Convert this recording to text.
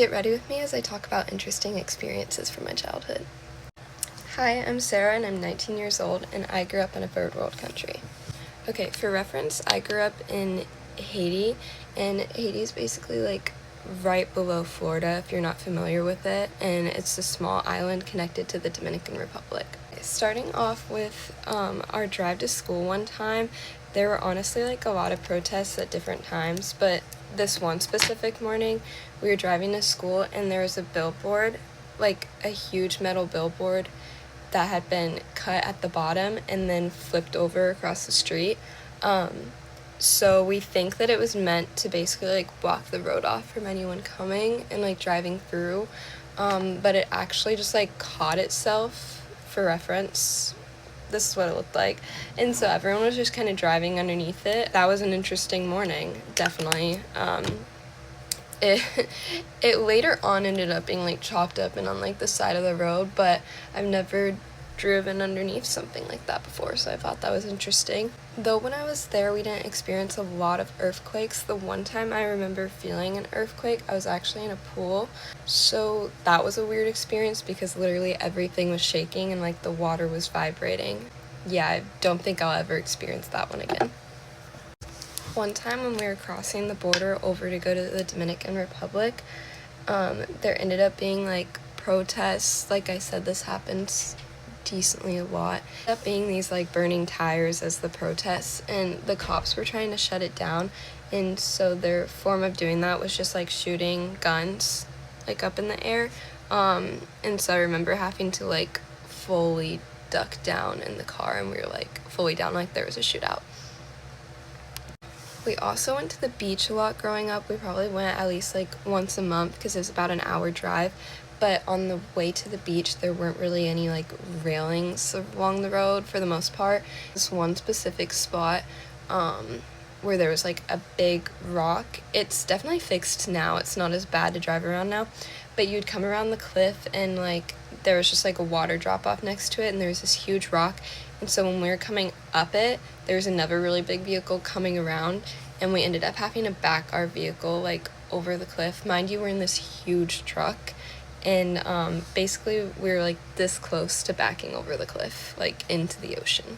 Get ready with me as I talk about interesting experiences from my childhood. Hi, I'm Sarah and I'm 19 years old and I grew up in a third world country. Okay, for reference, I grew up in Haiti, and Haiti is basically like right below Florida if you're not familiar with it, and it's a small island connected to the Dominican Republic. Starting off with our drive to school one time, there were honestly like a lot of protests at different times, but this one specific morning we were driving to school and there was a billboard, like a huge metal billboard that had been cut at the bottom and then flipped over across the street. So we think that it was meant to basically like block the road off from anyone coming and like driving through, but it actually just like caught itself. For reference, this is what it looked like, and so everyone was just kind of driving underneath it. That was an interesting morning, definitely. It it later on ended up being like chopped up and on like the side of the road, but I've never driven underneath something like that before, so I thought that was interesting. Though when I was there, we didn't experience a lot of earthquakes. The one time I remember feeling an earthquake, I was actually in a pool, so that was a weird experience because literally everything was shaking and like the water was vibrating. Yeah, I don't think I'll ever experience that one again. One time when we were crossing the border over to go to the Dominican Republic, there ended up being like protests. Like I said, this happens decently a lot. Ended up being these like burning tires as the protests, and the cops were trying to shut it down, and so their form of doing that was just like shooting guns like up in the air, and so I remember having to like fully duck down in the car, and we were like fully down like there was a shootout. We also went to the beach a lot growing up. We probably went at least like once a month because it was about an hour drive. But on the way to the beach, there weren't really any like railings along the road for the most part. This one specific spot where there was like a big rock. It's definitely fixed now. It's not as bad to drive around now. But you'd come around the cliff and like there was just like a water drop off next to it, and there was this huge rock. And so when we were coming up it, there was another really big vehicle coming around, and we ended up having to back our vehicle like over the cliff. Mind you, we're in this huge truck, and basically we were like this close to backing over the cliff, like into the ocean.